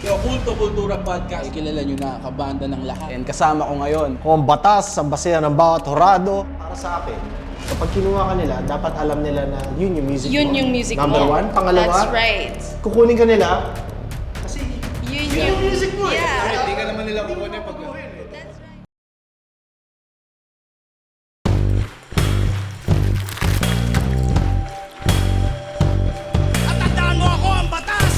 Yo, Kulto Kultura Podcast. Ay, kilala nyo na, kabanda ng lahat. And kasama ko ngayon, Kung ang batas sa basehan ng bawat horado, para sa akin, kapag kinuha ka nila, dapat alam nila na yun yung music Yun mo. yung music Number mo. one. Pangalawa, That's right. kukunin ka nila, kasi Yun yung music mo yeah. Hindi ka naman nila kukunin pag... That's right. Tatandaan mo ako ang batas!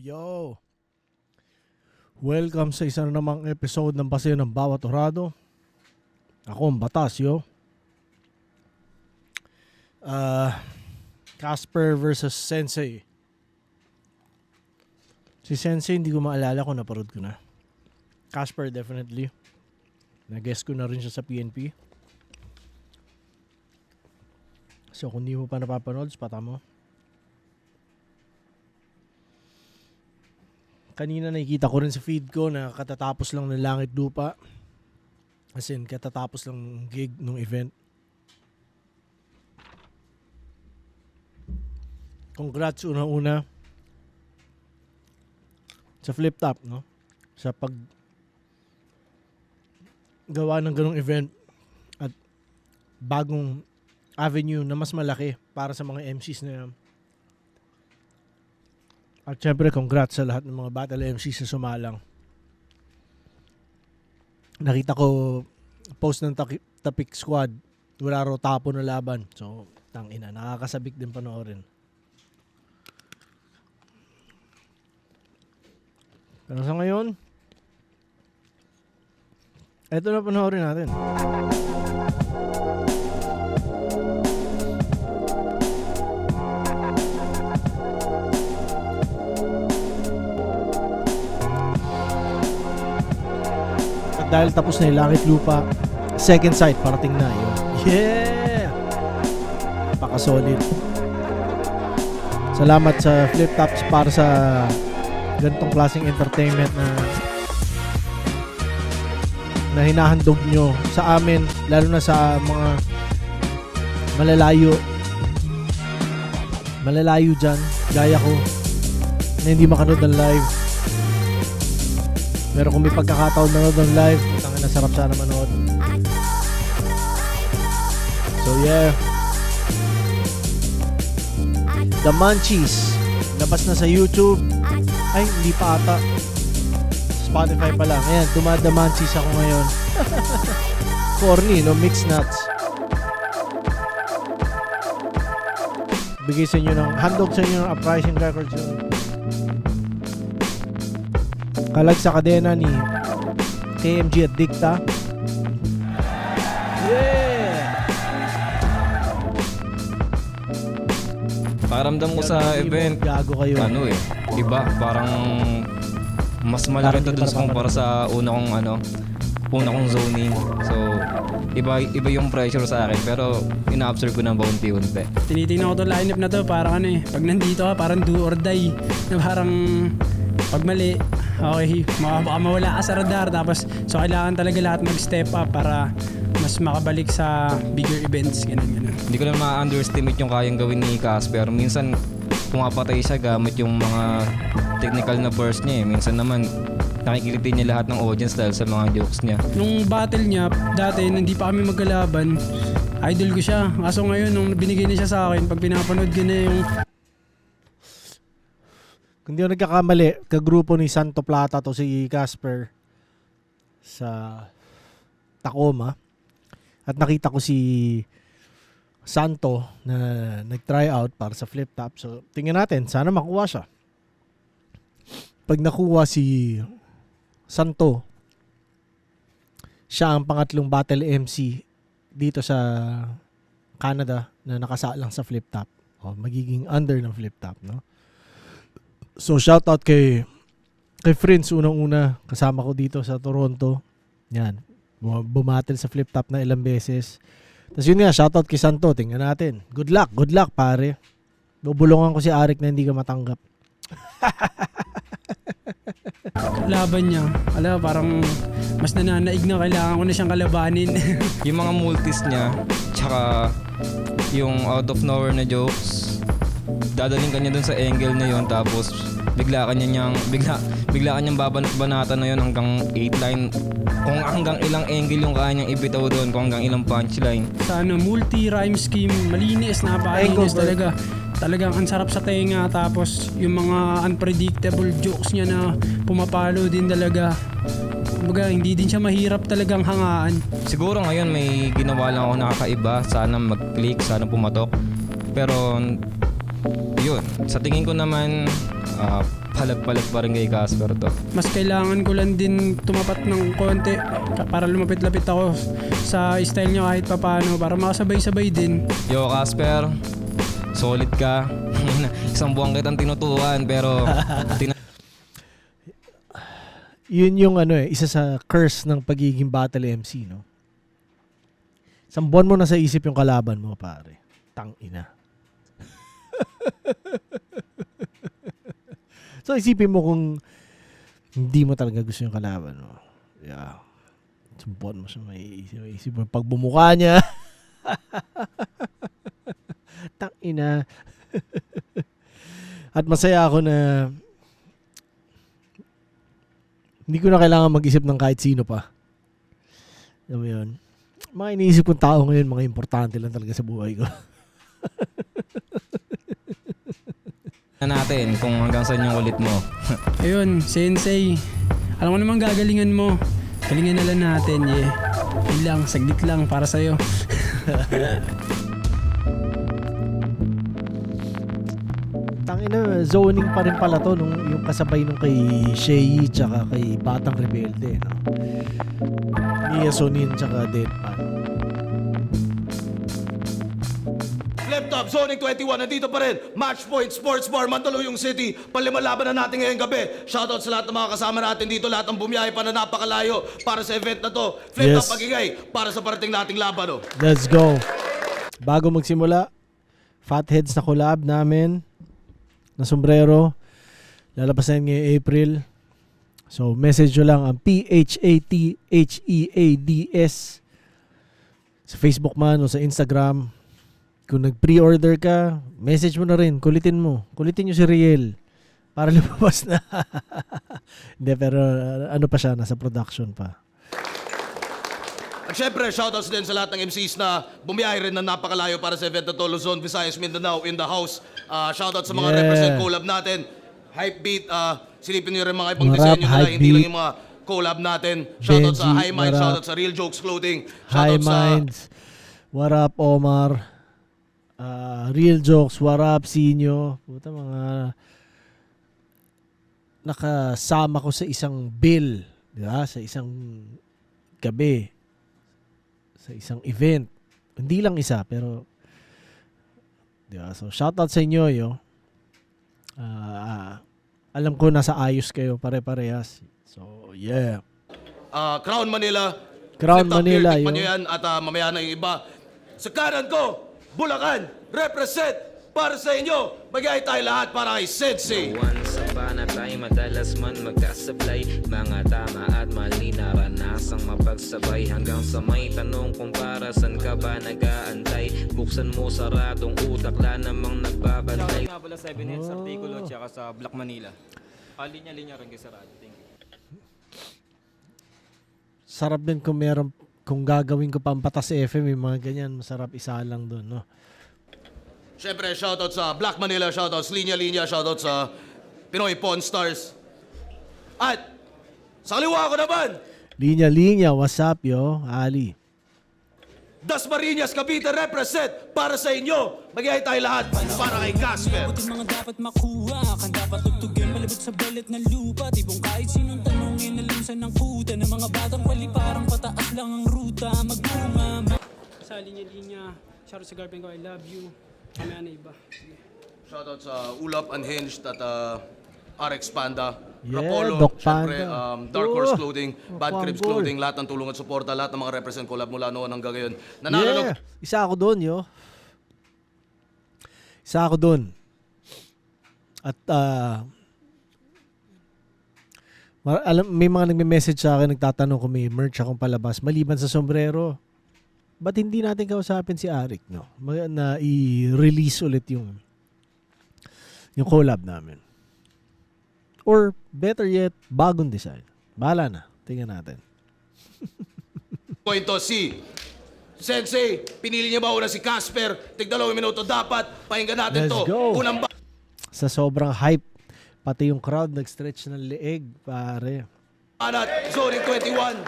Yo! Welcome sa isa na namang episode ng Paseo ng Bawat Horado. Ako ang batas, yo. Casper versus Sensei. Si Sensei, hindi ko maalala kung naparod ko na. Casper, definitely. Nag-guess ko na rin siya sa PNP. So, kung di mo pa napapanood, spata mo. Kanina nakikita ko rin sa feed ko na katatapos lang ng Langit Lupa. As in, katatapos lang ng gig nung event. Congrats una-una sa Flip Top, no? Sa pag gawa ng ganong event at bagong avenue na mas malaki para sa mga MCs na yan. At syempre, congrats sa lahat ng mga battle MCs na sumalang. Nakita ko post ng Tapik Squad, wala raw tapo na laban. So, tangina, nakakasabik din panoorin. Pero sa ngayon, eto na panoorin natin. Dahil tapos na yung Langit Lupa, second sight parating na yun. Yeah! Paka-solid. Salamat sa Flip Tops para sa ganitong klaseng entertainment na hinahandog nyo sa amin, lalo na sa mga malalayo dyan, gaya ko, na hindi makanood ng live. Pero kung may pagkakataon manood ng live, tangin na sarap sana manood. So yeah. The Munchies. Labas na sa YouTube. Ay, hindi pa ata. Spotify pa lang. Ayan, The Munchies ako ngayon. Corny, no? Mixed nuts. Bigay sa inyo ng, handog sa inyo ng Uprising Records yun. Kalag sa kadena ni KMG at Dicta. Yeah! Pakiramdam ko sa event, Gago kayo. ano eh, iba, parang mas malaki to dun sa kumpara sa una kong zoning. So, iba yung pressure sa akin, pero ina-observe ko ng baunti-unti. Tinitingnan ko to lineup na to, parang ano eh, pag nandito ka, parang do or die. Na parang pag mali, okay, baka mawala ka sa radar. Tapos, so kailangan talaga lahat mag-step up para mas makabalik sa bigger events, ganun. Hindi ko lang ma-underestimate yung kayang gawin ni Casper. Minsan, pumapatay siya gamit yung mga technical na burst niya eh. Minsan naman, nakikiliti niya lahat ng audience dahil sa mga jokes niya. Nung battle niya, dati, nung hindi pa kami magkalaban, idol ko siya. Kaso ngayon, nung binigay niya siya sa akin, pag pinapanood ko na yung Kung di ako nagkakamali, kagrupo ni Santo Plata to si Casper sa Tacoma. At nakita ko si Santo na nag-try out para sa Flip Top. So, tingnan natin. Sana makuha siya. Pag nakuha si Santo, siya ang pangatlong battle MC dito sa Canada na nakasalang sa Flip Top. O, magiging under ng Flip Top, no? So, shoutout kay Friends unang-una. Kasama ko dito sa Toronto. Yan. Bumatel sa Flip Top na ilang beses. Tapos yun nga, shoutout kay Santo. Tingnan natin. Good luck, pare. Bubulungan ko si Arik na hindi ka matanggap. Laban niya. Parang mas nananaig na kailangan ko na siyang kalabanin. Yung mga multis niya, tsaka yung out of nowhere na jokes, dadaling kanya dun sa angle na yun, tapos bigla kanyang babanat-banatan na yun hanggang 8 line. Kung hanggang ilang angle yung kaya niyang ibitaw doon, kung hanggang ilang punchline. Sa multi-rhyme scheme, malinis, napakalinis talaga. Talagang ang sarap sa tenga, tapos yung mga unpredictable jokes niya na pumapalo din talaga. Kumbaga, hindi din siya mahirap talagang hangaan. Siguro ngayon may ginawa lang ako nakakaiba, sana mag-click, sana pumatok. Pero yun, sa tingin ko naman palag-palag pa rin kay Casper to. Mas kailangan ko lang din tumapat ng konti para lumapit-lapit ako sa style niya kahit papano para makasabay-sabay din. Yo Casper, solid ka. Isang buwan kitang tinutukan pero Yun yung isa sa curse ng pagiging battle MC, no? Isang buwan mo na sa isip yung kalaban mo, pare. Tangina. So isipin mo kung hindi mo talaga gusto yung kalaban mo. Yeah. Isang buwan mo siya may isip mo. Pag bumuka niya, tangina. At masaya ako na hindi ko na kailangan mag-isip ng kahit sino pa. Alam mo yun? Mga iniisip kong tao ngayon, mga importante lang talaga sa buhay ko. natin kung hanggang saan yung ulit mo. Ayun, Sensei. Alam ko naman gagalingan mo. Galingan na lang natin, yeah. Yun lang, saglit lang para sa'yo. Tangina, zoning pa rin pala to nung yung kasabay nung kay Shay tsaka kay Batang Rebelde, no? Nia Sonin tsaka Deadpan. Flip Top, Zoning 21, nandito pa rin. Match Point, Sports Bar, Mandaluyong City. Panlimalaban na natin ngayong gabi. Shoutout sa lahat ng mga kasama natin dito. Lahat ng bumiyahe pa na napakalayo para sa event na to. Flip Yes. Top, magingay para sa parating nating laban. Oh. Let's go. Bago magsimula, Fatheads na collab namin na sombrero. Lalabas na yun ngayong April. So, message nyo lang ang PHATHEADS sa Facebook man o sa Instagram. Kung nag-pre-order ka, message mo na rin. Kulitin mo. Kulitin nyo si Riel para lumabas na. Hindi, pero ano pa siya, nasa production pa. At syempre, shoutouts din sa lahat ng MCs na bumiyahe rin na napakalayo para sa event na to. Luzon, Visayas, Mindanao, in the house. Shoutouts sa mga Yeah. represent collab natin. Hype Beat, silipin nyo rin mga ibang Marap, desenyo nila. Hype Hindi lang Beat. yung mga collab natin. Shoutouts sa Benji, High Mind, Marap. shoutouts sa Real Jokes Clothing. High Shoutouts sa... Minds, what up Omar, Real Jokes, what up Sinyo. Puta, mga nakasama ko sa isang bill, di ba? Sa isang gabi, sa isang event. Hindi lang isa, pero di ba? So shoutout sa inyo, yo. Alam ko nasa ayos kayo pare-parehas. So yeah. Crown Manila. Crown Flip Top Manila, Beer, tikman yun. nyo yan at mamaya na yung iba. Sa kanan ko, Bulacan, represent para sa inyo. Magayay tayo lahat para kay Sensei. Once upon a time, madalas man magkasablay. Mga tama at mali naranasang mapagsabay. Hanggang sa may tanong kung para saan ka ba nag-aantay. Buksan mo saradong utak, la namang nagbabantay. Nga pala 7 Heads Artikulo tsaka sa Black Manila. Linya-linya rin kay Sarado. Thank you. Sarap din kung gagawin ko pampatas FM, yung mga ganyan, masarap isa lang doon, no? Siyempre, shoutout sa Black Manila, shoutout sa Linya Linya, shoutout sa Pinoy Pawn Stars. At sa kaliwa ko naman, Linya, what's up, yo? Ali. Dasmariñas, Cavite represent para sa inyo. Magayay tayo lahat para kay Casper. Buti mga dapat makuha, kan dapat tutugin malibot sa balat ng lupa. Tibong kahit sinong tanongin, alam sa ng kuta ng mga batang wali, parang pataas lang ang ruta. Magbunga. Sa linya-linya, shoutout sa girlfriend ko, I love you. Kamaya na iba. Sige. Shoutout sa Ulap Unhinged at RX Panda. Yeah, Rapolo, Doc syempre, Panda. Dark Horse Oh, Clothing, Bad Cribs Pangol. Clothing, lahat ng tulong at suporta, lahat ng mga represent collab mula noon hanggang ngayon. Nanalo ng Yeah, isa ako doon, yo. Isa ako doon. At May mga nagme-message sa akin, nagtatanong kung may merch akong palabas. Maliban sa sombrero, ba't hindi natin kausapin si Arik, no? Na i-release ulit yung collab namin. Or better yet, bagong design. Bahala na. Tingnan natin. Pointo si Sensei, pinili niya ba una si Casper? Tig-2 minuto dapat. Pakinggan natin Let's to. go. Unang Sa sobrang hype, pati yung crowd nag-stretch ng leeg, pare. banat, Zoning 21.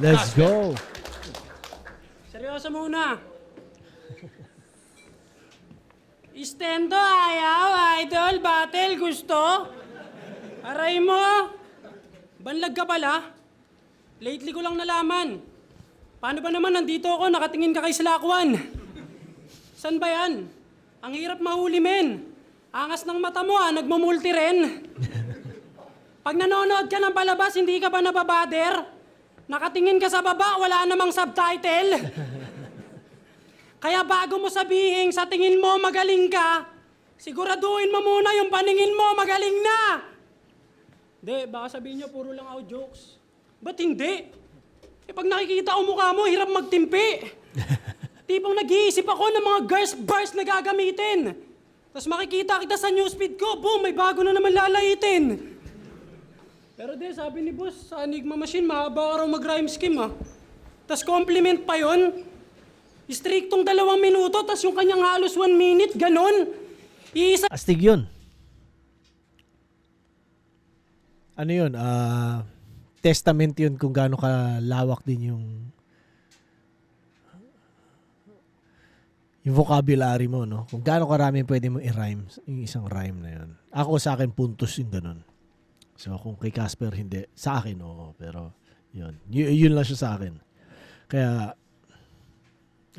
Let's go. Seryoso muna. Istendo, ayaw, idol, battle, gusto? Aray mo? Banlag ka pala? Lately ko lang nalaman. Paano ba naman nandito ako, nakatingin ka kay Slakwan? San ba yan? Ang hirap mahuli, men. Angas ng mata mo, nagmumulti rin. Pag nanonood ka ng palabas, hindi ka ba nababader? Nakatingin ka sa baba, wala namang subtitle. Kaya bago mo sabihin sa tingin mo magaling ka, siguraduhin mo muna yung paningin mo magaling na. Hindi, baka sabihin niyo puro lang out jokes. Ba't hindi? Eh pag nakikita ko mukha mo, hirap magtimpi. Tipong nag-iisip ako ng mga girls bars na gagamitin. Tapos makikita kita sa newsfeed ko, boom, may bago na naman lalaitin. Pero di, sabi ni boss, sa Enigma Machine, mahaba ka raw mag-rhyme scheme Tapos compliment pa yon. Striktong 2 minuto, tapos yung kanyang halos 1 minute, ganon. Iisa Astig yun. Ano yun? Testament yun kung gaano kalawak din yung vocabulary mo, no? Kung gaano karami pwede mo i-rhyme yung isang rhyme na yun. Ako sa akin, puntos yung ganun. So, kung kay Casper, hindi. Sa akin, oo. Pero, yun. Yun lang siya sa akin. Kaya,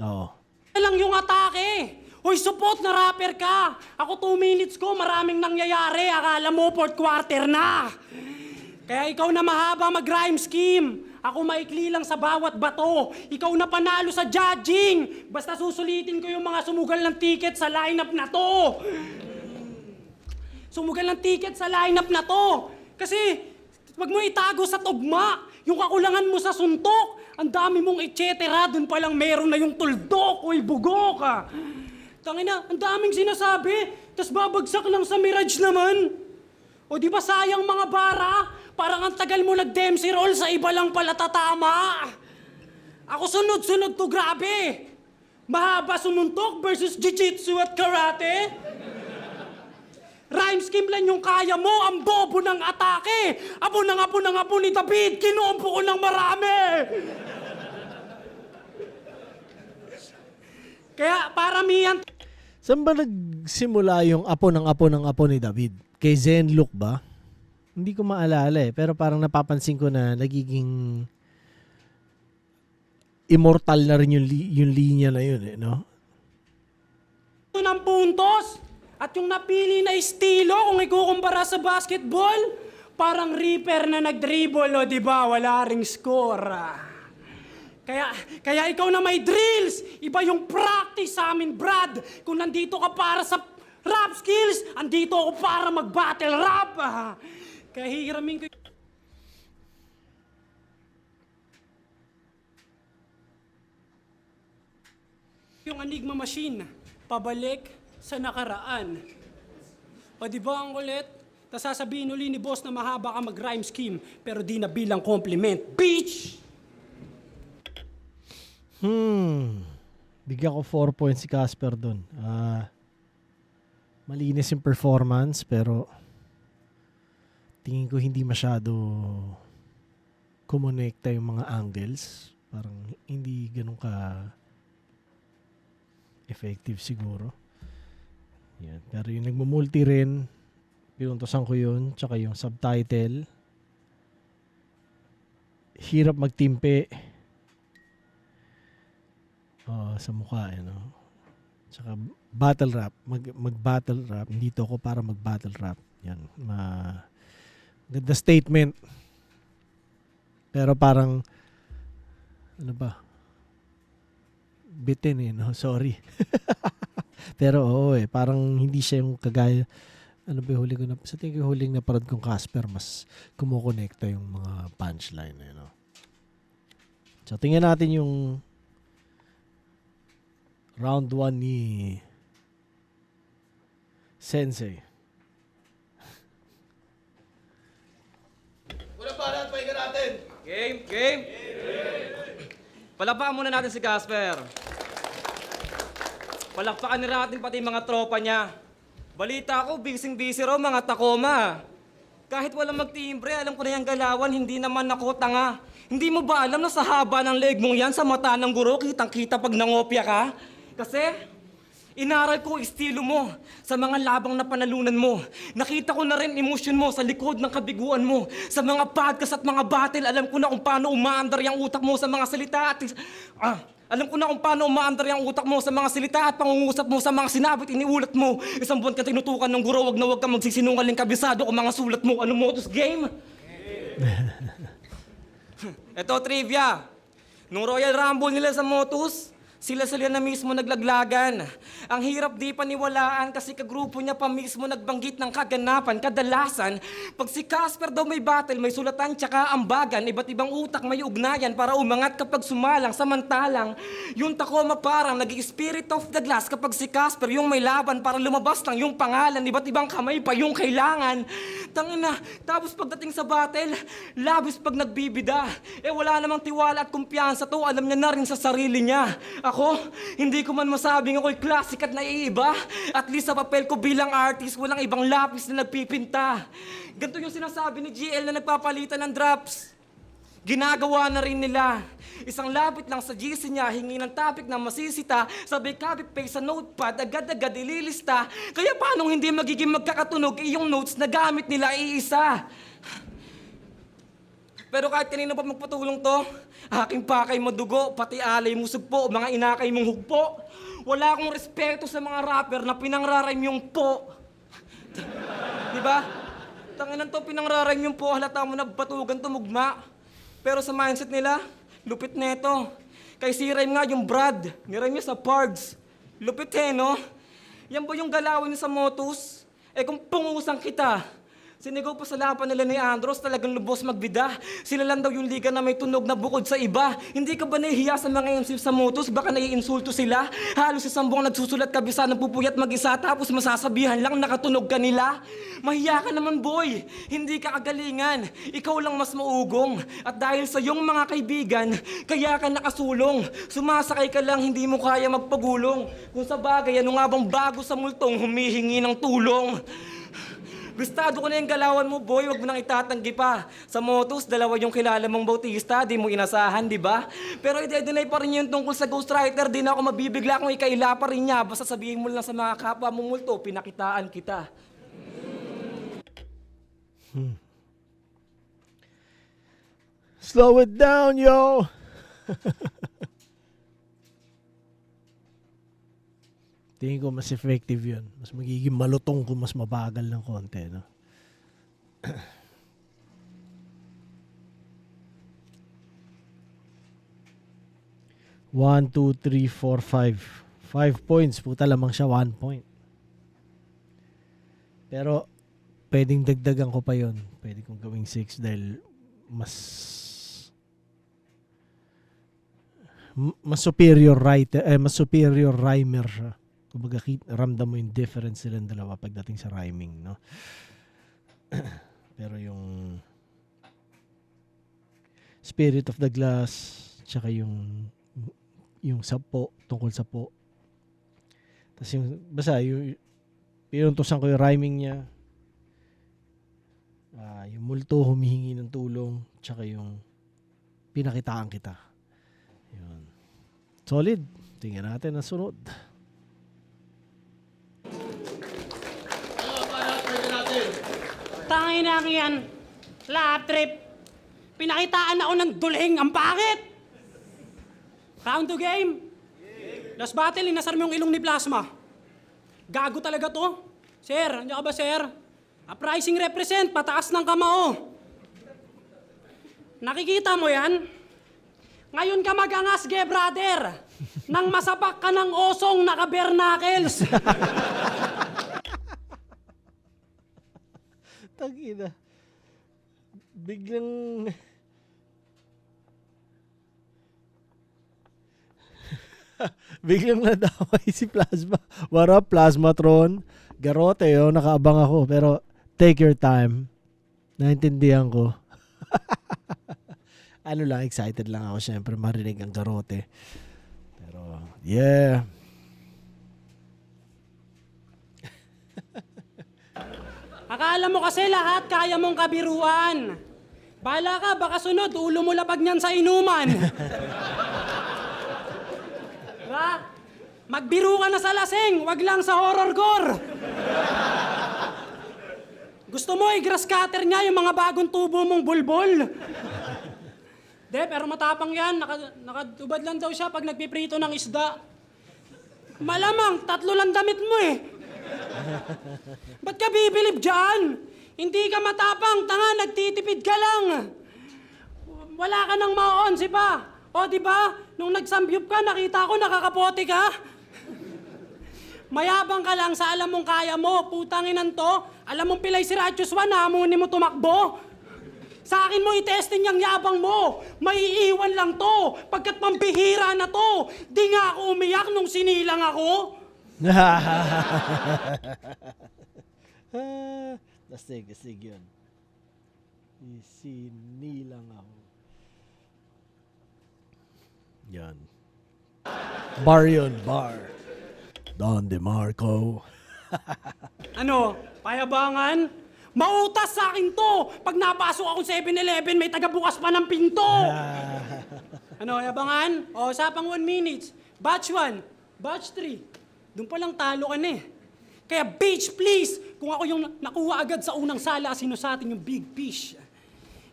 oo. lang yung atake. Hoy, support na rapper ka. Ako 2 minutes ko, maraming nangyayari. Akala mo, 4th quarter na. Kaya ikaw na mahaba mag-rhyme scheme. Ako maikli lang sa bawat bato. Ikaw na panalo sa judging. Basta susulitin ko yung mga sumugal ng ticket sa lineup na to. Sumugal ng ticket sa lineup na to. Kasi, wag mo itago sa tugma. Yung kakulangan mo sa suntok. Ang dami mong etcetera, dun palang meron na yung tuldok. Uy, bugok ka. Tangina, ang daming sinasabi. Tas babagsak lang sa Mirage naman. O di ba sayang mga bara? Parang ang tagal mo nag-Dempsey roll, sa iba lang pala tatama. Ako sunod-sunod to, grabe. Mahaba sumuntok versus jiu-jitsu at karate. Rhyme scheme lang yung kaya mo, ang bobo ng atake. Apo ni David, kinuumpo ko ng marami. Kaya paramihan. Saan ba nagsimula yung apo ni David? Kay Zen Luke ba? Hindi ko maalala eh. Pero parang napapansin ko na nagiging immortal na rin yung linya na yun eh, no? Ng puntos at yung napili na estilo kung ikukumpara sa basketball, parang Reaper na nag-dribble, o di ba? Wala ring score. Kaya ikaw na may drills, iba yung practice sa amin, Brad. Kung nandito ka para sa rap skills, andito ako para mag-battle rap. Kaya hihiramin ko yung Enigma Machine, pabalik sa nakaraan. O di ba ang kulit? Tas sasabihin uli ni boss na mahaba ka mag-rhyme scheme, pero di na bilang compliment. Bitch! Bigyan ko 4 points si Casper dun. Malinis yung performance, pero tingin ko hindi masyado kumonekta yung mga angles. Parang hindi ganun ka effective siguro. Yan. Pero yung nagmumulti rin, pinuntosan ko yun, tsaka yung subtitle. Hirap magtimpe. Sa mukha, no? Tsaka battle rap, mag-battle rap. Dito ako para mag-battle rap. Yan. Ganda statement. Pero parang ano ba? Bitin no? Sorry. Pero oo parang hindi siya yung kagaya Ano ba yung huli ko na? Sa tingin ko huling naparad kong Casper, mas kumukonekta yung mga punchline. You know? So, tingnan natin yung round 1 ni Sensei. Una pa lahat, pahinga natin. Game! Palakpakan muna natin si Casper. Palakpakan na natin pati mga tropa niya. Balita ko, busy raw mga Tacoma. Kahit walang magtimbre, alam ko na yung galawan, hindi naman ako tanga. Hindi mo ba alam na sa haba ng leg mong yan, sa mata ng guro, kitang-kita pag nangopya ka? Kasi, inaral ko estilo mo sa mga labang na panalunan mo. Nakita ko na rin emosyon mo sa likod ng kabiguan mo. Sa mga podcast at mga battle, alam ko na kung paano umaandar yung utak mo sa mga salita at... alam ko na kung paano umaandar yung utak mo sa mga salita at pangungusap mo sa mga sinabi at iniulat mo. Isang buwan ka tinutukan ng guro, wag na wag ka magsisinungaling kabisado kung mga sulat mo. Ano modus game? Ito trivia. Nung Royal Rumble nila sa Motus, sila na mismo naglaglagan. Ang hirap di paniwalaan kasi kagrupo niya pa mismo nagbanggit ng kaganapan. Kadalasan, pag si Casper daw may battle, may sulatan tsaka ambagan, iba't ibang utak may ugnayan para umangat kapag sumalang. Samantalang, yung Tacoma parang nag-spirit of the glass kapag si Casper yung may laban para lumabas lang yung pangalan, iba't ibang kamay pa yung kailangan. Tangina, tapos pagdating sa battle, labis pag nagbibida. Wala namang tiwala at kumpiyansa to, alam niya na rin sa sarili niya. Ako, hindi ko man masabing ako'y classic at naiiba. At least sa papel ko bilang artist, walang ibang lapis na nagpipinta. Ganito yung sinasabi ni GL na nagpapalitan ng drops. Ginagawa na rin nila. Isang lapit lang sa GC niya, hingi ng topic na masisita, sabay copy-paste sa notepad, agad-agad ililista. Kaya paano hindi magiging magkakatunog yung notes na gamit nila iisa? Pero kahit kanino pa magpatulong to, aking pakay madugo, pati alay mo sugpo, mga inakay mong hugpo. Wala akong respeto sa mga rapper na pinangrarime yung po. Diba? Tanginan to, pinangrarime yung po, halata mo na batugan tumugma. Pero sa mindset nila, lupit neto. Kay si Rhyme nga yung Brad, nirime niya sa Pards. Lupit no? Yan ba yung galawin niya sa Motus? Kung pungusang kita, sinigaw pa sa laban nila ni Andros, talagang lubos magbida. Sila lang daw yung liga na may tunog na bukod sa iba. Hindi ka ba nahihiya sa mga MC sa Motus? Baka naiinsulto sila. Halos isang buwang nagsusulat kabisa ng pupuyat mag-isa tapos masasabihan lang nakatunog ka nila. Mahiya ka naman boy. Hindi ka kagalingan. Ikaw lang mas maugong. At dahil sa iyong mga kaibigan, kaya ka nakasulong. Sumasakay ka lang, hindi mo kaya magpagulong. Kung sa bagay, ano nga bang bago sa multong humihingi ng tulong? Gustado ko na yung galawan mo, boy. Wag mo nang itatanggi pa. Sa Motus, dalawa yung kilala mong bautista. Di mo inasahan, di ba? Pero i-deny pa rin yung tungkol sa ghostwriter. Di na ako mabibigla kung ikaila pa rin niya. Basta sabihin mo lang sa mga kapwa mong multo, pinakitaan kita. Slow it down, yo! Tingin ko mas effective yun. Mas magiging malutong kung mas mabagal ng konti, no? One, two, three, four, 5. 5 points. Puta lamang siya, 1 point. Pero, pwedeng dagdagan ko pa yun. Pwede kong gawing 6 dahil mas superior writer, mas superior rhymer siya. Kumbaga, ramdam mo yung difference silang dalawa pagdating sa rhyming, no? Pero yung Spirit of the Glass, tsaka yung sa po, tungkol sa po. Tapos yung, basta, yung pinuntusan ko yung rhyming niya, yung multo, humihingi ng tulong, tsaka yung pinakitaan kita. Yun. Solid. Tingnan natin ang sunod. Tangin na yan. Lahat trip. Pinakitaan ako ng duling. Ang pangit! Round to game. Last battle, inasar mo yung ilong ni Plasma. Gago talaga to. Sir, nandiyan ka ba, sir? Uprising represent, pataas ng kamao. Nakikita mo yan? Ngayon ka magangas, brother. Nang masapak ka ng osong naka-bernakels. Tangina. Biglang... Biglang nadaway si Plasma. What up, Plasmatron? Garote, nakaabang ako. Pero take your time. Naintindihan ko. Ano lang, excited lang ako syempre marinig ang Garote. Pero, yeah. Akala mo kasi lahat kaya mong kabiruan. Bahala ka, baka sunod, ulo mo lapag niyan sa inuman. Ra, magbiro ka na sa lasing, wag lang sa horror gore. Gusto mo i-grass cutter niya yung mga bagong tubo mong bulbol? De, pero matapang yan, nakatubad lang daw siya pag nagpiprito ng isda. Malamang, 3 lang damit mo eh. Ba't ka bibilib dyan? Hindi ka matapang, tanga, nagtitipid ka lang. Wala ka nang ma-onsi pa. O, di ba? Nung nagsambyup ka, nakita ko nakakapote ka. Mayabang ka lang sa alam mong kaya mo. Putanginan to. Alam mong pilay si Ratius 1, naamunin mo tumakbo. Sa akin mo itesting yung yabang mo. May iiwan lang to. Pagkat pambihira na to. Di nga ako umiyak nung sinilang ako. Astig yun. Isinilang ako. Yan. Bar yun, bar. Don DeMarco. Ano? Payabangan? Mautas sa akin to! Pag napasok akong 7-Eleven, may tagabukas pa ng pinto! Ano, yabangan? O, sapang 1 minutes. Batch 1, batch 3. Doon pa lang talo ka na eh. Kaya bitch, please! Kung ako yung nakuha agad sa unang sala, sino sa atin yung big fish?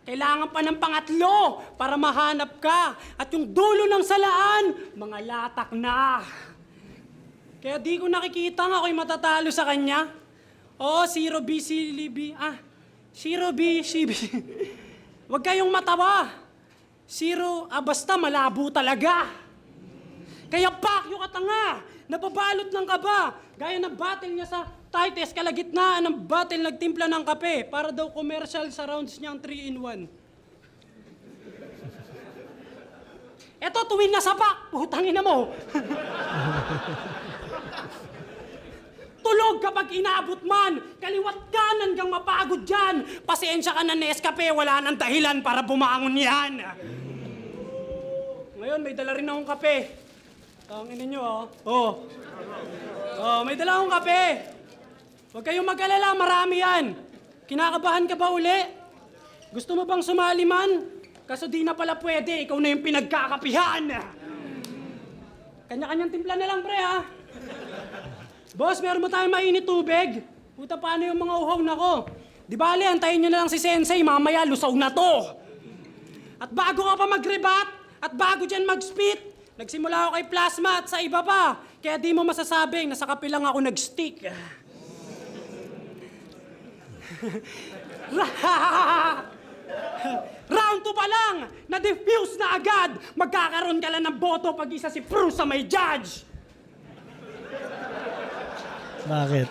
Kailangan pa ng pangatlo para mahanap ka. At yung dulo ng salaan, mga latak na. Kaya di ko nakikita nga ako'y matatalo sa kanya. Oh, 0B, CLB. 0B, CB. Huwag kayong matawa. 0, basta malabo talaga. Kaya pakyo ka tanga. Nababalot ng kaba. Gaya ng battle niya sa Titus, kalagitnaan ng battle nagtimpla ng kape para daw commercial sa rounds niyang 3-in-1. Eto, tuwin na sapak. Putangin na mo. Tulog kapag inaabot man. Kaliwat kanan hanggang mapagod dyan. Pasensya ka na Nescafe, wala nang dahilan para bumangon yan. Ngayon, may dala rin akong kape. Tanginin nyo, may dala akong kape. Huwag kayong mag-alala, marami yan. Kinakabahan ka ba uli? Gusto mo bang sumali man? Kaso di na pala pwede, ikaw na yung pinagkakapihan. Kanya-kanyang timpla na lang, pre, ha? Boss, meron mo tayong mainit tubig? Puta, paano yung mga uhaw na ko? Di bale, antayin nyo na lang si Sensei, mamaya lusaw na to. At bago ka pa mag-rebat, at bago dyan mag-spit, nagsimula ako kay Plasma at sa iba pa. Kaya di mo masasabing, nasa kape lang ako nag-stick. Round 2 pa lang, na-diffuse na agad. Magkakaroon ka lang ng boto pag isa si Prue sa may judge. Bakit?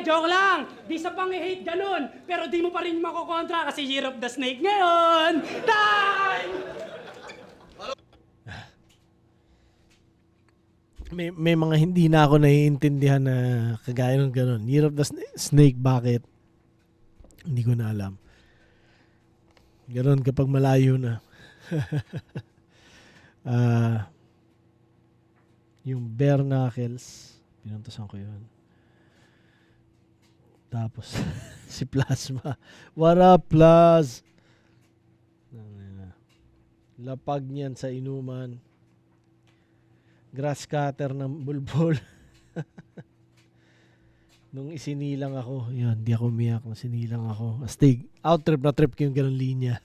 Joke lang. Di sa pang-hate ganun. Pero di mo pa rin makokontra kasi Year of the Snake ngayon. Time! May mga hindi na ako naiintindihan na kagaya ng ganun. Year of the Snake, bakit? Hindi ko na alam. Ganun kapag malayo na. Yung bare knuckles, pinuntasan ko yun. Tapos, si Plasma. What up, Plas? Lapag niyan sa inuman. Grass cutter ng bulbol. Nung isinilang ako, yun, di ako umiyak. Nung sinilang ako. Astig, out trip na trip ko yung ganun linya.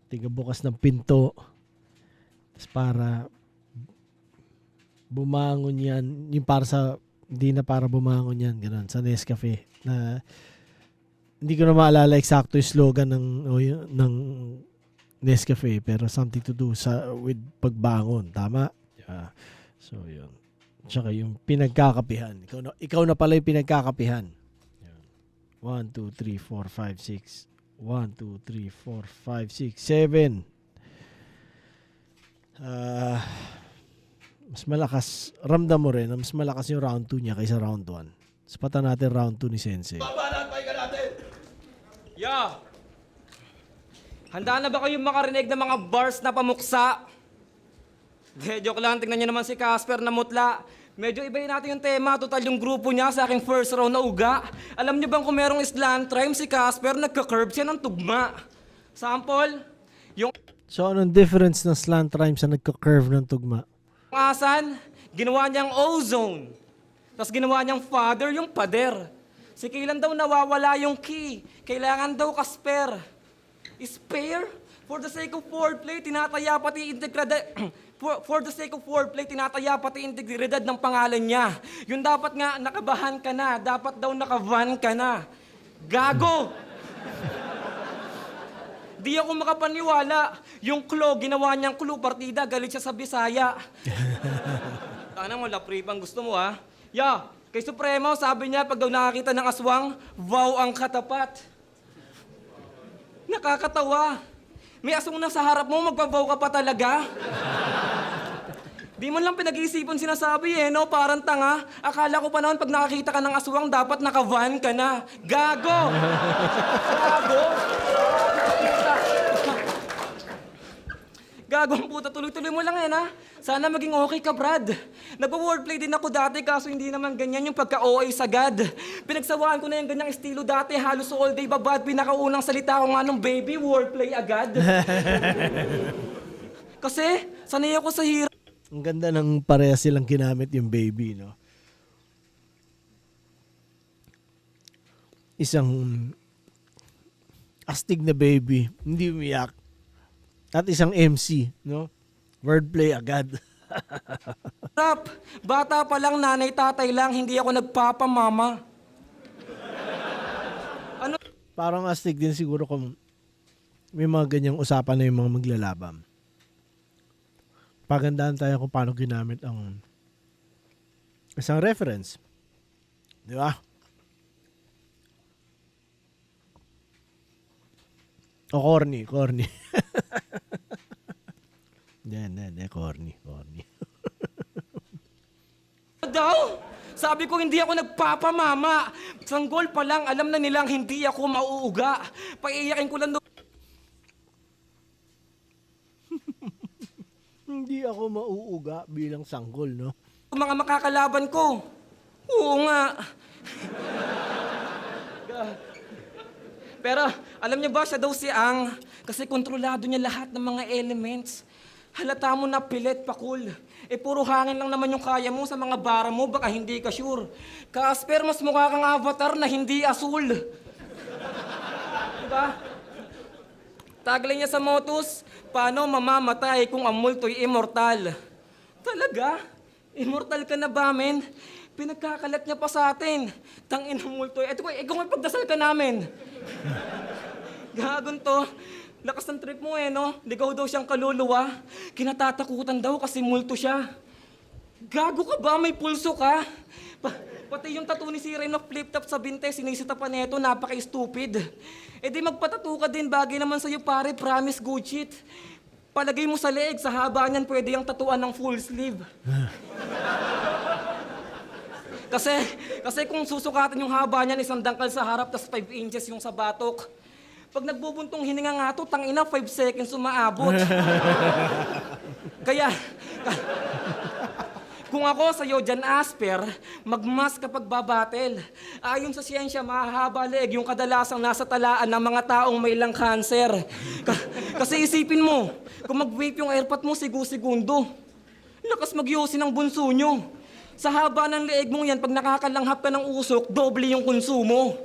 Tiga bukas ng pinto. Tapos para bumangon yan. Yung para sa, hindi na para bumangon yan. Ganun, sa Nescafe. Na, hindi ko na maalala eksakto yung slogan ng Nescafe. Pero something to do with pagbangon. Tama? Yeah. So, yun. Tsaka yung pinagkakapihan. Ikaw na pala yung pinagkakapihan. 1, 2, 3, 4, 5, 6. 1, 2, 3, 4, 5, 6, 7. Mas malakas. Ramdam mo rin na mas malakas yung round 2 niya kaysa round 1. Sapatan natin round 2 ni Sensei. Babalan, pahinga natin! Ya! Handa na ba kayong makarinig ng mga bars na pamuksa? De, joke lang. Tingnan niyo naman si Casper na mutla. Medyo ibayin natin yung tema. Total yung grupo niya sa aking first round na uga. Alam niyo bang kung merong slant rhyme si Casper, nagka-curve siya ng tugma. Sample, yung So, anong difference ng slant rhyme sa nagka-curve ng tugma? asan, ginawa niyang ozone. Tapos ginawa niyang father, yung pader. Si kailan daw nawawala yung key. Kailangan daw Casper. Spare? For the sake of foreplay, tinataya pati integridad... For the sake of foreplay, tinataya pati integridad ng pangalan niya. Yung dapat nga, nakabahan ka na. Dapat daw nakavan ka na. Gago! Di ako makapaniwala. Yung clue, ginawa niyang clue, partida, galit siya sa Bisaya. Tana mo, lapripang gusto mo, ha? Ya, kay Supremo, sabi niya, pag daw nakakita ng aswang, wow ang katapat. Nakakatawa. May aswang na sa harap mo, magbabaw ka pa talaga? Di mo lang pinag-iisipan sinasabi no? Parang tanga. Akala ko pa naman pag nakakita ka ng aswang, dapat naka-van ka na. Gago! Gago! Gago ang puta, tuloy-tuloy mo lang ha? Sana maging okay ka, Brad. Nagpa-wordplay din ako dati, kaso hindi naman ganyan yung pagka-OA sagad. Pinagsawaan ko na yung ganyang estilo dati, halos all day babad. Pinakaunang salita ko nga nung baby, wordplay agad. Kasi, sanay ako sa hirap. Ang ganda ng pareha silang ginamit yung baby, no? Isang astig na baby, hindi umiyak. At isang MC, no? Wordplay agad. Bata pa lang, nanay, tatay lang, hindi ako nagpapamama. Ano? Parang astig din siguro kung may mga ganyang usapan na yung mga maglalaban. Pagandahan tayo kung paano ginamit ang isang reference. Di ba? O corny. Hindi, corny. Daw? Sabi ko hindi ako nagpapamama. Sanggol pa lang, alam na nilang hindi ako mauuga. Paiiyakin ko lang Hindi ako mauuga bilang sanggol, no? mga makakalaban ko. Oo nga. Pero alam niyo ba, siya daw si Ang. Kasi kontrolado niya lahat ng mga elements. Halata mo na pilit pa cool. Puro hangin lang naman yung kaya mo sa mga bara mo, baka hindi ka sure. Casper, mas mukha kang avatar na hindi asul. Diba? Taglay niya sa Motus, paano mamamatay kung ang multo'y immortal? Talaga? Immortal ka na ba, men? Pinagkakalat niya pa sa atin. Tangin ng multo'y. Eto ko, ikaw may pagdasal ka namin. Gagon to. Lakas ng trip mo no? Ligaw daw siyang kaluluwa. Kinatatakutan daw kasi multo siya. Gago ka ba? May pulso ka? Pati yung tattoo ni Siren na flip-top sa binte, sinisita pa neto, napaka-stupid. Di magpatattoo ka din, bagay naman sa'yo pare, promise good shit. Palagay mo sa leeg, sa haba niyan pwede yung tatuan ng full sleeve. Kasi kung susukatan yung haba niyan, isang dangkal sa harap, tas 5 inches yung sa batok. Pag nagbubuntong hininga nga to, tangina, 5 seconds umaabot. Kaya, kung ako sa'yo dyan, Asper, magmas kapag babatel. Ayon sa siyensya, mahahaba leeg yung kadalasang nasa talaan ng mga taong may ilang cancer. Kasi isipin mo, kung mag-vape yung airpot mo, segundo. Lakas magyosi ng bunso nyo. Sa haba ng leeg mong yan, pag nakakalanghap ka ng usok, doble yung konsumo.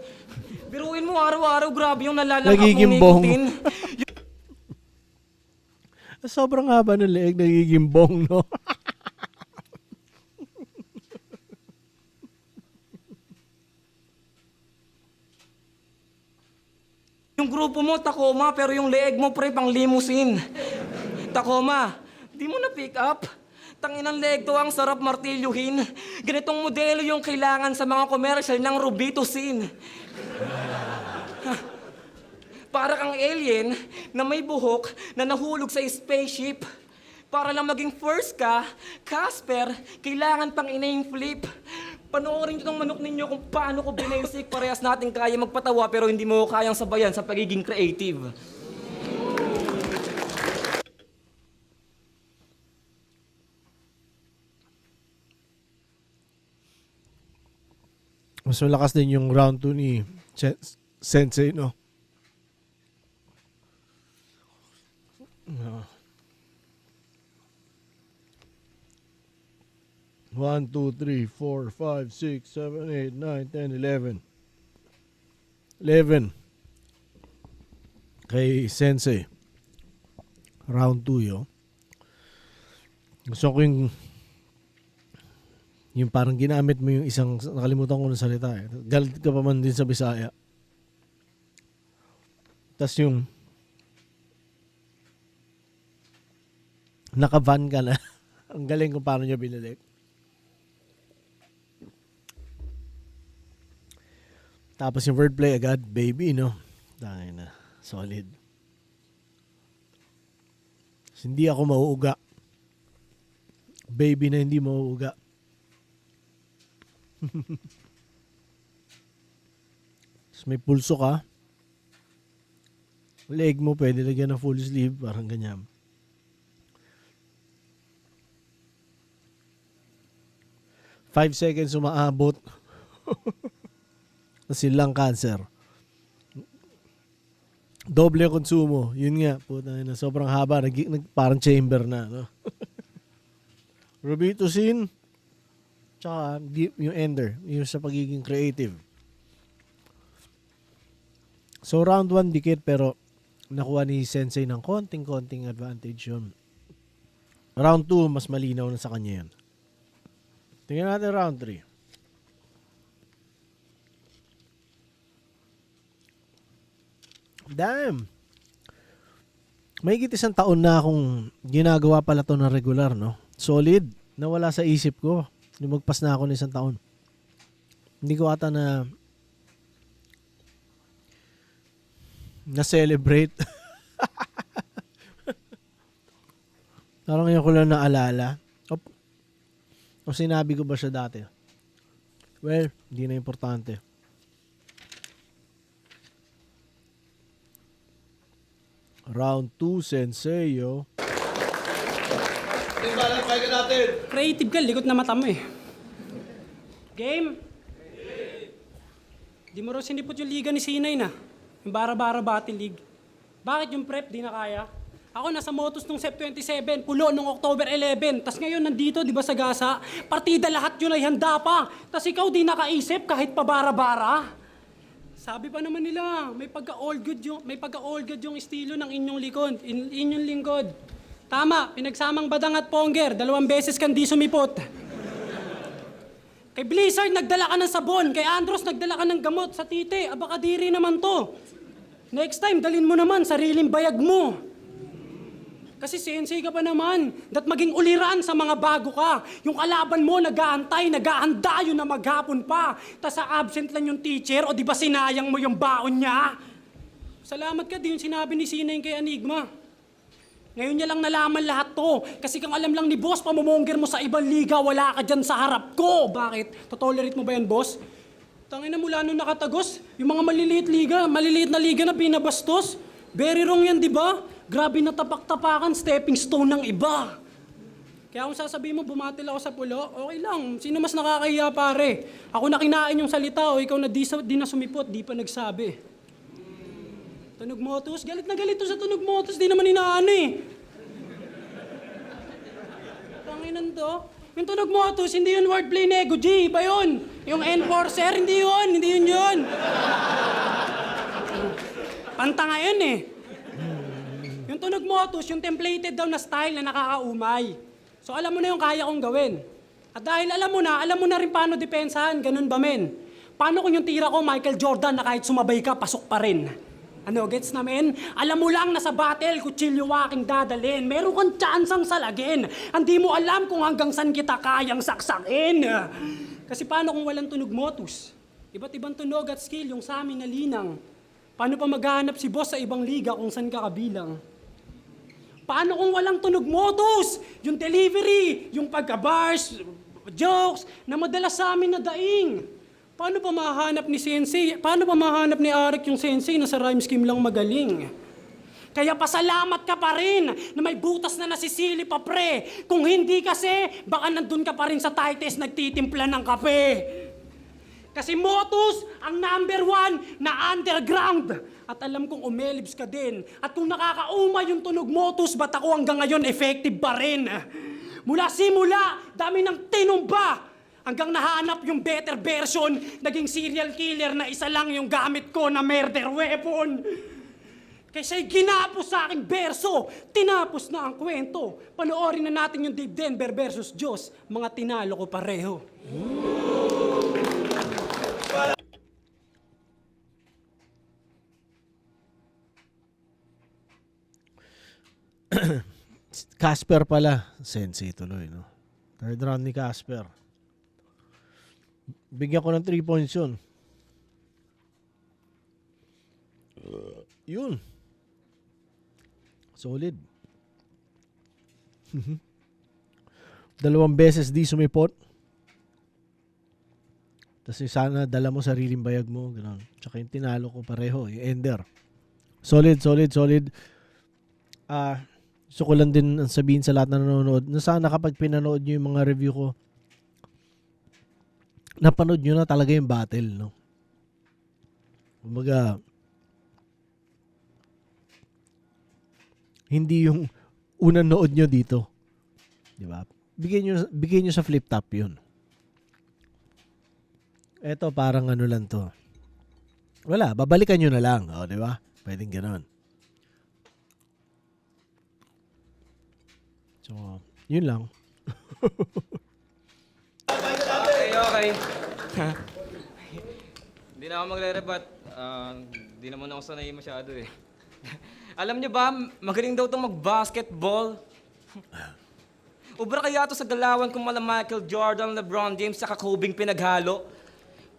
Biruin mo araw-araw, grabe yung nalalanghap Nagiging mong nicotine. Sobrang haba ng leeg, nagiging bong, no? Yung grupo mo, Tacoma, pero yung leeg mo, pre, pang limousine. Tacoma, di mo na pick up? Tanginang leg to, ang sarap martilyuhin. Ganitong modelo yung kailangan sa mga commercial ng Robitussin. Para kang alien na may buhok na nahulog sa spaceship. Para lang maging first ka, Casper, kailangan pang ina-flip. Flip. Panoorin nyo ng manok ninyo kung paano ko binasic. Parehas natin kaya magpatawa pero hindi mo kayang sabayan sa pagiging creative. Mas malakas din yung round 2 ni Sensei, no? 1, 2, 3, 4, 5, 6, 7, 8, 9, 10, 11. 11. Kay Sensei. Round 2 yo. Gusto ko yung parang ginamit mo yung isang, nakalimutan ko ng salita eh. Galit ka pa man din sa Bisaya. Tapos yung naka-van ka na. Ang galing kung paano niya binalik. Tapos yung wordplay agad, baby, no? Dahil na, solid. Kasi hindi ako mauuga. Baby na hindi mauuga. Tapos may pulso ka. Leg mo, pwede lagyan ng full sleeve, parang ganyan. Five seconds umaabot. Silang cancer. Doble konsumo. Yun nga, puta na, sobrang haba. Parang chamber na. No? Robitussin. Tsaka yung ender. Yung sa pagiging creative. So round 1 dikit pero nakuha ni Sensei ng konting advantage yun. Round 2 mas malinaw na sa kanya yan. Tingnan natin round 3. Damn. May higit isang taon na akong ginagawa pala to na regular, no? Solid. Nawala sa isip ko. Lumagpas na ako ng isang taon. Hindi ko ata na-celebrate. Parang ngayon ko lang naalala. O sinabi ko ba siya dati? Well, hindi na importante. Round 2, Sensei, yo. Tingnan kaya natin. Creative ka, likot na mata mo eh. Game? Di mo raw sinipot yung liga ni Sinay na. Yung bara-bara battle league. Bakit yung prep di na kaya? Ako nasa Motus nung Sep 27, pulo nung October 11. Tas ngayon nandito, di ba sa Gasa? Partida lahat yun ay handa pa. Tas ikaw di nakaisip kahit pa bara-bara. Sabi pa naman nila, may pagka-all good yung estilo ng inyong likod, inyong lingkod. Tama, pinagsamang badang at pongger, 2 beses kang di sumipot. Kay Blizzard, nagdala ka ng sabon. Kay Andros, nagdala ka ng gamot sa tite. Abakadiri naman to. Next time, dalin mo naman, sariling bayag mo. Kasi sensei ka pa naman. Dat maging uliran sa mga bago ka. Yung kalaban mo, nag-aantay, nag-aanda yun na maghapon pa. Tas sa absent lang yung teacher, o di ba sinayang mo yung baon niya? Salamat ka din, sinabi ni Sinay kay Enigma. Ngayon niya lang nalaman lahat to. Kasi kung alam lang ni boss, pamumongger mo sa ibang liga, wala ka dyan sa harap ko. Bakit? Totolerate mo ba yan, boss? Tangina mula nung nakatagos, yung mga maliliit na liga na binabastos. Very wrong yan, di ba? Grabe na tapak-tapakan, stepping stone ng iba. Kaya kung sasabihin mo, bumatil ako sa pulo, okay lang. Sino mas nakakahiya, pare? Ako na kinain yung salita, o ikaw na di na sumipot, di pa nagsabi. Tunog Motus, galit na galit to sa Tunog Motus, di naman inaano eh. Tanginan to. Yung Tunog Motus, hindi yun wordplay nego, G, iba yun. Yung enforcer, hindi yun yun. Pantanga yun eh. Yung Tunog Motus, yung templated daw na style na nakakaumay. So alam mo na yung kaya kong gawin. At dahil alam mo na rin paano depensahan, ganun ba men? Paano kung yung tira ko Michael Jordan na kahit sumabay ka, pasok pa rin? Ano, gets namin? Alam mo lang na sa battle, kutsilyo aking dadalhin. Meron kang tsansang salagin. Hindi mo alam kung hanggang saan kita kayang saksakin. Kasi paano kung walang tunog motus? Iba't ibang tunog at skill yung sa amin na linang. Paano pa maghahanap si boss sa ibang liga kung saan ka kabilang? Paano kung walang tunog motus? Yung delivery, yung pagka-bars, jokes, na madalas sa amin na daing. Paano pa mahanap ni Sensei? Paano pa mahanap ni Arik yung Sensei na sa rhyme scheme lang magaling? Kaya pasalamat ka pa rin na may butas na nasisili pa pre. Kung hindi kasi, baka nandun ka pa rin sa Tites nagtitimpla ng kape. Kasi Motus ang #1 na underground. At alam kong umelibs ka din. At kung nakakauma yung tunog Motus, ba't ako hanggang ngayon effective pa rin? Mula simula, dami ng tinumba. Hanggang nahanap yung better version, naging serial killer na isa lang yung gamit ko na murder weapon. Kaysa ginapos sa aking berso, tinapos na ang kwento. Panoorin na natin yung Dave Denver versus Diyos. Mga tinalo ko pareho. Casper pala. Sensei tuloy, no? Third round ni Casper. Bigyan ko ng 3 points yun. Yun. Solid. 2 beses di sumipot. Tapos sana dala mo sariling bayag mo. Ganun. Tsaka yung tinalo ko pareho. Yung ender. Solid. Gusto ko lang din sabihin sa lahat na nanonood na sana kapag pinanood nyo yung mga review ko, napanood nyo na talaga yung battle, no? Kumbaga, hindi yung unang nood nyo dito. Di ba? Bigay nyo sa flip top yun. Eto, parang ano lang to. Wala, babalikan nyo na lang. O, di ba? Pwedeng ganon. So, yun lang. Okay. Hindi na ako magre-rebat. Hindi naman ako sanay masyado eh. Alam niyo ba, magaling daw itong mag-basketball. Ubra kaya ito sa galawan kung mala Michael Jordan, LeBron James, saka Kobe pinaghalo.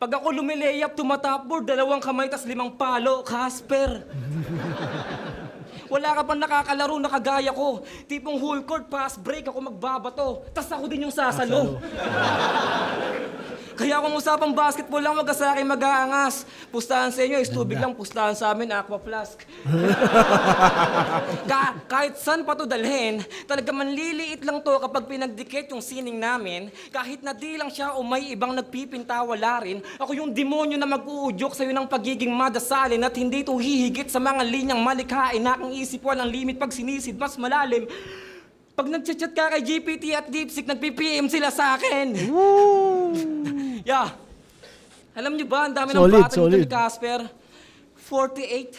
Pag ako lumilayap, tumatapboard, 2 kamay, tas 5 palo, Casper. Wala ka pang nakakalaro na kagaya ko. Tipong whole court, pass break, ako magbabato. Tas ako din yung sasalo. Kaya kung usapang basketball lang, wag ka sa akin mag-aangas. Pustahan sa inyo, is tubig lang. Pustahan sa amin, aqua flask. Kahit saan pa to dalhin, talaga manliliit lang to kapag pinagdikit yung sining namin. Kahit na di lang siya o may ibang nagpipinta, wala rin. Ako yung demonyo na mag-uudyok sa'yo ng pagiging madasalin at hindi to hihigit sa mga linyang malikhain na aking isip walang limit pag sinisid mas malalim. Pag nag-chat ka kay GPT at DeepSeek, nagpi-PM sila sa akin. Yeah. Alam niyo ba, ang dami ng bata nito ni Casper. 48.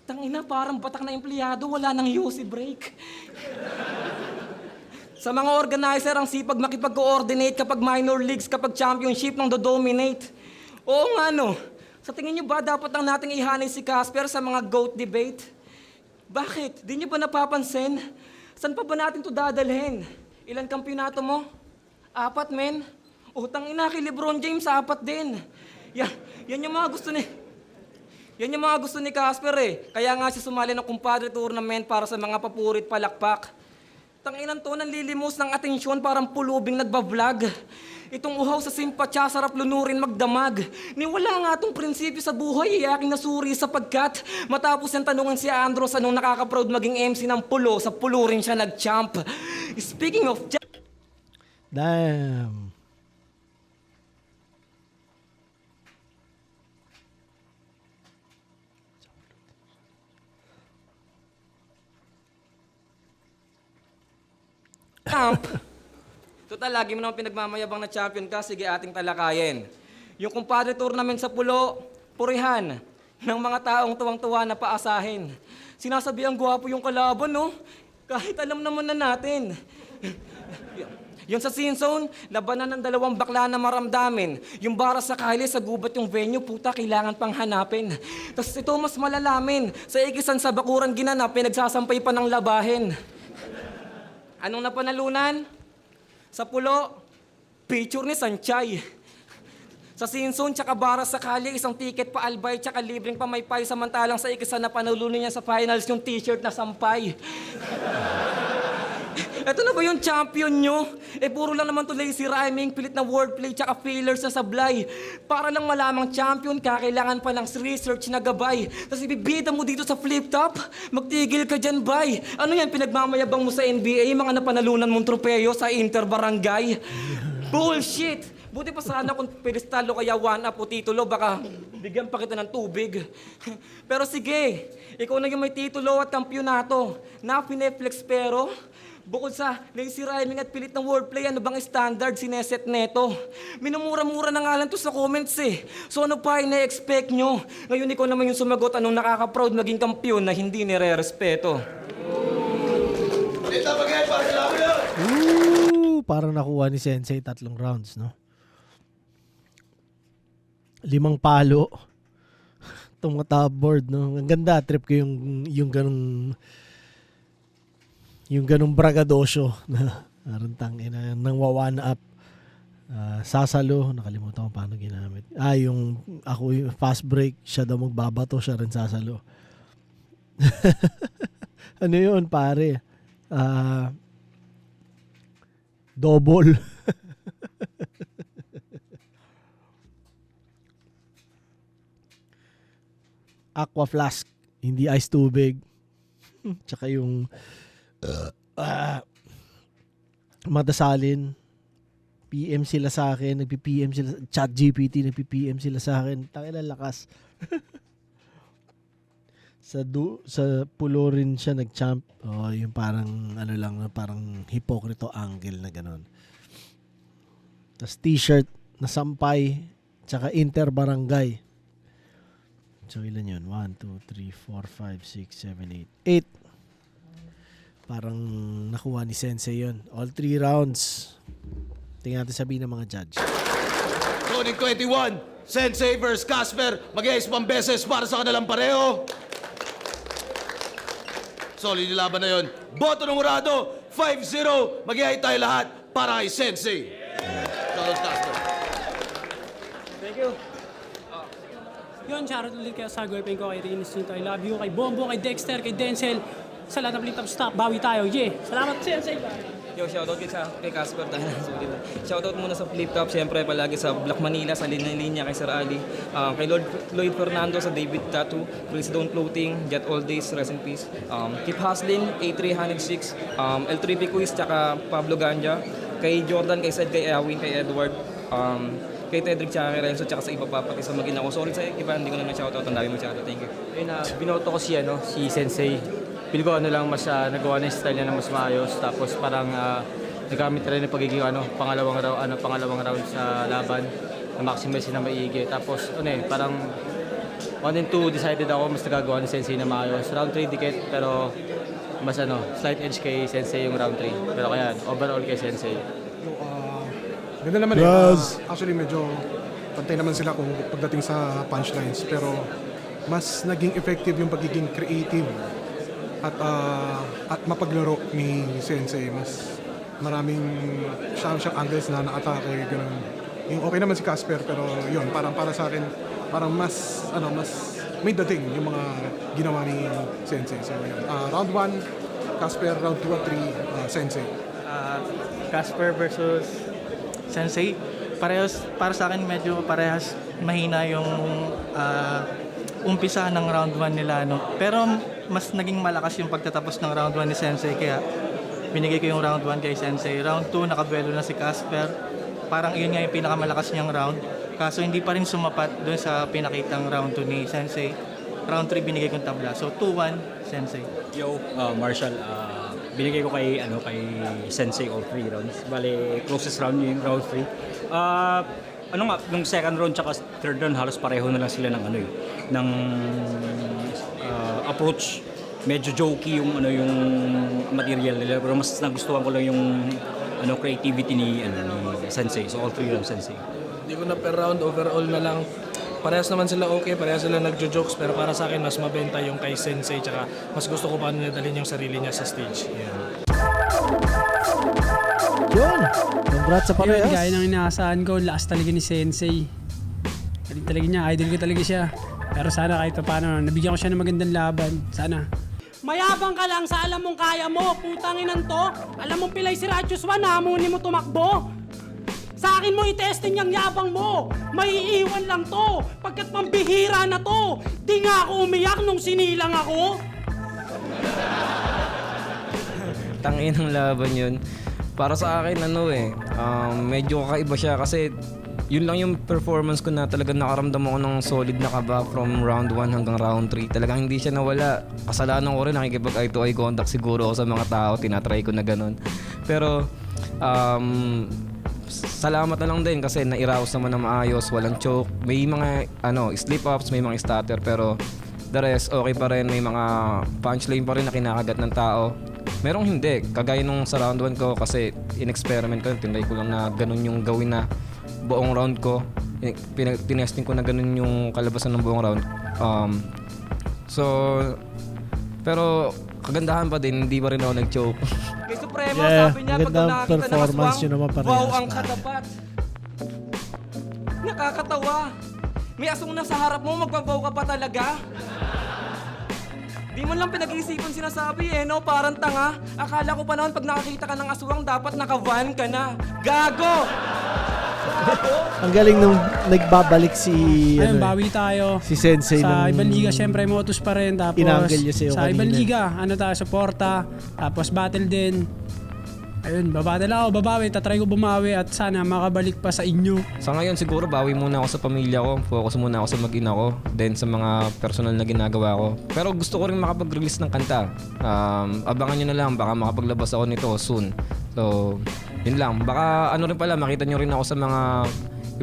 Tangina, parang batak na empleyado, wala nang UC break. Sa mga organizer, ang sipag makipag-coordinate kapag minor leagues, kapag championship nang do-dominate. Oo nga no. Sa tingin niyo ba, dapat lang nating ihanay si Casper sa mga GOAT debate? Bakit? Di niyo ba napapansin? Saan pa ba natin to dadalhin? Ilan kampyonato mo? 4, men. Utang ina kay LeBron James, 4 din. Yan yung mga gusto ni... Yan yung mga gusto ni Casper eh. Kaya nga siya sumali ng kumpadre tournament para sa mga papurit palakpak. Tanginan to, nanlilimos ng atensyon parang pulubing nagbablog. Itong uhaw sa simpatya, sarap lunurin magdamag. Niwala nga itong prinsipyo sa buhay, aking nasuri sapagkat matapos yung tanungan si Andros anong nakaka-proud maging MC ng pulo, sa pulo rin siya nag-champ. Speaking of... Damn. Champ! Total, lagi mo naman pinagmamayabang na champion ka, sige ating talakayin. Yung kumpadre tournament sa pulo, purihan ng mga taong tuwang-tuwa na paasahin. Sinasabi ang gwapo yung kalaban, no? Kahit alam naman na natin. Yung sa scene zone, labanan ng dalawang bakla na maramdamin. Yung bara sa kali, sa gubat yung venue, puta, kailangan pang hanapin. Tapos ito mas malalamin. Sa ikisan sa bakuran ginanap, pinagsasampay pa ng labahin. Anong napanalunan? Sa pulo, picture ni Sanchay. Sa scene zone, tsaka bara sa kali, isang ticket pa albay, tsaka libreng pamaypay. Samantalang sa ikisan na panalunan niya sa finals, yung t-shirt na sampay. Eto na ba yung champion nyo? Puro lang naman to lazy rhyming, pilit na wordplay, tsaka fillers na sablay. Para lang malamang champion ka, kailangan pa ng research na gabay. Tapos ibibida mo dito sa flip top, magtigil ka dyan, bay. Ano yan, pinagmamayabang mo sa NBA, mga napanalunan mong tropeyo sa Inter-Barangay? Bullshit! Buti pa sana kung pedestal o kaya one-up o titulo, baka bigyan pa kita ng tubig. Pero sige, ikaw na yung may titulo at kampyonato. Na pineflex pero, bukod sa lazy rhyming at pilit ng wordplay, ano bang standard sineset neto? Minumura-mura na nga lang to sa comments eh. So ano pa ina-expect nyo? Ngayon ikaw naman yung sumagot, anong nakaka-proud maging kampyon na hindi nire-respeto? Ito bagay, para lang yun! Parang nakuha ni Sensei 3 rounds, no? 5 palo. Tumata board, no? Ang ganda, trip ko yung ganung bragadosyo na arantang ina nang wawan up. Sasalo, nakalimutan ko paano ginamit. Yung ako yung fast break, siya daw magbabato, siya rin sasalo. Ano yun, pare? Double. Aqua flask, hindi ice tubig. Tsaka yung madasalin. PM sila sa akin, nagpi-PM sila, chat GPT, nagpi-PM sila sa akin. Tangina lakas. sa pulo rin siya nag-champ. Yung parang ano lang, parang hipokrito angle na ganun. Tas t-shirt na sampay, tsaka Inter Barangay. So ilan yun? 1, 2, 3, 4, 5, 6, 7, 8. 8. Parang nakuha ni Sensei yun. All 3 rounds. Tingnan natin sabihin ng mga judge. Sonic 21, Sensei vs. Casper. Mag-iis pang beses para sa kanilang pareho. Solid yung laban na yun. Boto ng Urado, 5-0. Mag-iay tayo lahat para kay Sensei. Shoutout Casper. Thank you. Yun, shoutout ulit kaya sa girlfriend ko, kay Rinis Nito, I love you, kay Bombo, kay Dexter, kay Denzel, sa lahat ng flip top stop, bawi tayo, yeah. Salamat, Sensei. Yo, shoutout kay Casper dahil sulit. Shoutout muna sa flip top, siyempre palagi sa Black Manila, sa linya kay Sir Ali, kay Lloyd Fernando sa David Tattoo, Please Don't Floating, Jet All Days, rest in peace. Keep Hustling, A306, L3P Quiz, tsaka Pablo Ganja, kay Jordan, kay Sed, kay Awin, kay Edward, kay Tedrick, tsaka kay Renzo, tsaka sa iba pa, pati sa mag-ina ko. Sorry sa iba, hindi ko na na-shoutout, ang dami mo shoutout, thank you. Ayun na, binoto ko si Sensei. Pili ko mas nagawa na yung style niya na mas maayos. Tapos parang nagamit rin yung pagiging pangalawang round sa laban. Na-maximize na maigi. Tapos parang 1 and 2 decided ako mas nagagawa ni Sensei na maayos. Round 3 dikit pero mas slight edge kay Sensei yung round 3. Pero kaya overall kay Sensei. Ganda naman actually medyo pantay naman sila kung pagdating sa punchlines. Pero mas naging effective yung pagiging creative at mapaglaro ni Sensei. Mas maraming siyang angles na na-atake, ganun. Yung okay naman si Casper, pero yun, parang para sa akin, parang mas may dating yung mga ginawa ni Sensei. So yun. Round 1, Casper. Round 2 at 3, Sensei. Casper versus Sensei. Parehas, para sa akin medyo parehas mahina yung umpisa ng round 1 nila. Pero mas naging malakas yung pagtatapos ng round 1 ni Sensei, kaya binigay ko yung round 1 kay Sensei. Round 2, nakabuelo na si Casper. Parang yun nga yung pinakamalakas niyang round. Kaso hindi pa rin sumapat doon sa pinakitang round 2 ni Sensei. Round 3, binigay kong tabla. So 2-1, Sensei. Yo, Marshall, binigay ko kay Sensei all 3 rounds. Bale, closest round yung round 3. Nung second round tsaka third round, halos pareho na lang sila ng ng approach. Medyo jokey yung material nila, pero mas nagustuhan ko lang yung creativity ni Sensei. So all three rounds Sensei. Hindi ko na per round, overall na lang. Parehas naman sila okay, parehas sila nagjo-jokes, pero para sa akin mas mabenta yung kay Sensei, tsaka mas gusto ko paano niya dalhin yung sarili niya sa stage. Yun. Congrats sa Yun, parehas. gaya ng inaasahan ko, lakas talaga ni Sensei. Galing talaga niya, idol ko talaga siya. Pero sana kahit paano, nabigyan ko siya ng magandang laban. Sana. Mayabang ka lang sa alam mong kaya mo, putanginan to. Alam mong pilay si Ratius 1, hamunin mo tumakbo. Sa akin mo itesting yung yabang mo. May iiwan lang to. Pagkat pambihira na to. Di nga ako umiyak nung sinilang ako. Tangin ng laban yun. Para sa akin, medyo kakaiba siya kasi yun lang yung performance ko na talagang nakaramdam ako ng solid na kaba from round 1 hanggang round 3. Talagang hindi siya nawala. Kasalanan ko rin, nakikipag eye to eye contact siguro ako sa mga tao. Tinatry ko na ganun. Pero, salamat na lang din kasi nairaos naman na maayos, walang choke. May mga slip-ups, may mga stutter, pero the rest okay pa rin. May mga punchline pa rin na kinakagat ng tao. Merong hindi, kagaya nung sa round 1 ko kasi in-experiment ko, tinry ko lang na ganun yung gawin na buong round ko. Tinesting ko na ganun yung kalabasan ng buong round. Pero kagandahan pa din, hindi pa rin ako nag-choke. Kay Supremo, Yeah, sabi niya pag magandang nakakita ng performance aswang, yun naman parehas, wow ang pare. katapat. Nakakatawa. May asong nasa harap mo, magbabaw ka pa talaga. Di man lang pinag-iisipan sinasabi no? Parang tanga. Akala ko pa naman pag nakakita ka ng aswang, dapat naka-van ka na. Gago! Ang galing nung nagbabalik si Ayun, bawi tayo. si Sensei Sa nung ibang liga, syempre, Motus pa rin. Tapos, Inangle niya sa'yo sa ibang kanina. liga, tayo, suporta. Tapos, battle din. Ayun, babattle ako, babawi. Tatry ko bumawi at sana makabalik pa sa inyo. Sa ngayon siguro bawi muna ako sa pamilya ko, focus muna ako sa mag-ina ko, then sa mga personal na ginagawa ko. Pero gusto ko rin makapag-release ng kanta. Abangan nyo na lang, baka makapaglabas ako nito soon. So, yun lang. Baka rin pala, makita nyo rin ako sa mga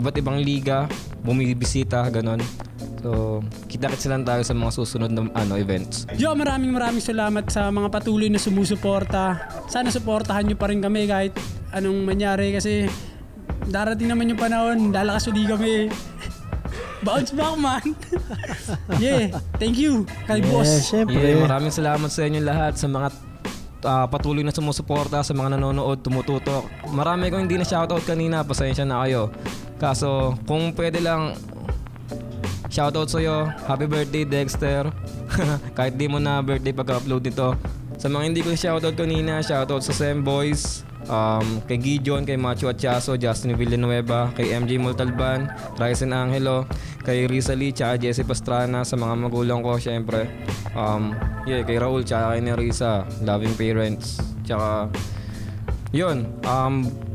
iba't ibang liga, bumibisita, ganon. So, kita-kits lang tayo sa mga susunod na events. Yo, maraming salamat sa mga patuloy na sumusuporta. Sana suportahan nyo pa rin kami kahit anong mangyari kasi darating naman yung panahon, lalakas uli kami. Bounce back, man! Yeah, thank you, kay boss. Maraming salamat sa inyo lahat, sa mga patuloy na sumusuporta, sa mga nanonood, tumututok. Marami ko hindi na shoutout kanina, pasensya na kayo. Kaso, kung pwede lang, shoutout sa'yo, happy birthday Dexter. Kahit di mo na birthday pagka-upload nito. Sa mga hindi ko shoutout kanina, shoutout sa Sem Boys, kay Gideon, kay Macho Atchaso, Justin Villanueva, kay MJ Multalban, Ryzen Angelo, kay Risa Lee, tsaka Jesse Pastrana, sa mga magulang ko syempre. Kay Raul, tsaka kay Nerissa, loving parents. Tsaka yun,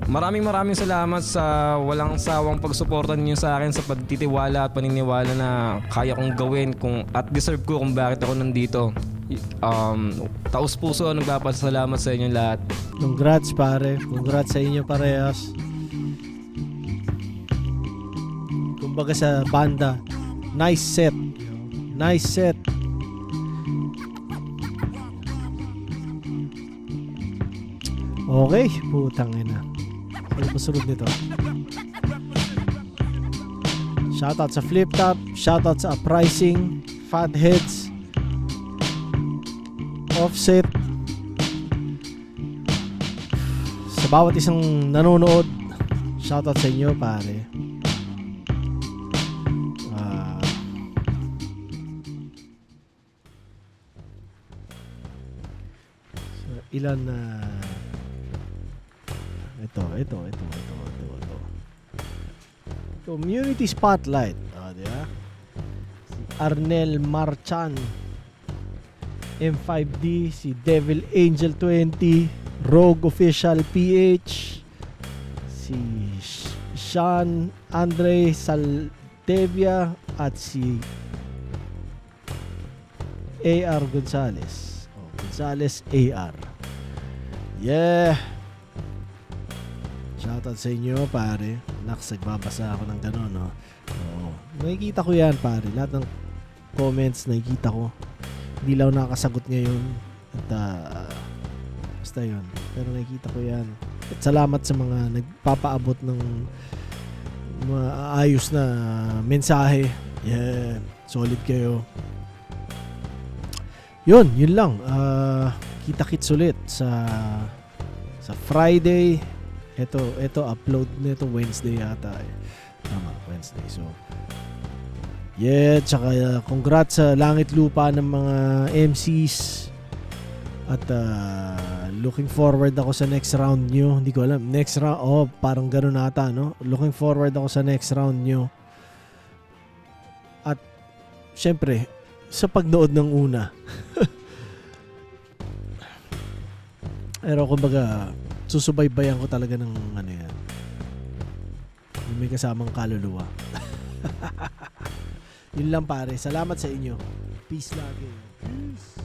maraming salamat sa walang sawang pagsuporta ninyo sa akin, sa pagtitiwala at paniniwala na kaya kong gawin at deserve ko kung bakit ako nandito. Taos puso nagpapasalamat sa inyo lahat. Congrats pare, congrats sa inyo parehas. Kumbaga sa banda, nice set. Okay, putang ina. Ano ba sunod nito? Shoutout sa Flip Top, shoutout sa Uprising, Fatheads, Offset. Sa bawat isang nanonood, shoutout sa inyo pare. Ilan na ito. Community Spotlight. Diba? Si Arnel Marchan, M5D, si Devil Angel 20, Rogue Official PH, si Sean Andre Saldevia at si AR Gonzales. Gonzales AR. Yeah. Shoutout sa inyo pare. Nagbabasa ako ng gano'n, no? Nakikita ko yan pare. Lahat ng comments nakikita ko. Hindi lang nakakasagot ngayon. At basta yun. Pero nakikita ko yan. At salamat sa mga nagpapaabot ng maayos na mensahe. Yan. Solid kayo. Yun lang. Kita-kits ulit sa Friday. Ito upload nito Wednesday yata. Tama, Wednesday. So, tsaka congrats sa langit lupa ng mga MCs. At looking forward ako sa next round nyo. Hindi ko alam. Next round, parang gano'n ata, no? Looking forward ako sa next round nyo. At, syempre, sa pagnood ng una. Pero kumbaga, susubaybayan ko talaga ng ano yan. May kasamang kaluluwa. Yun lang pare. Salamat sa inyo. Peace lagi. Peace.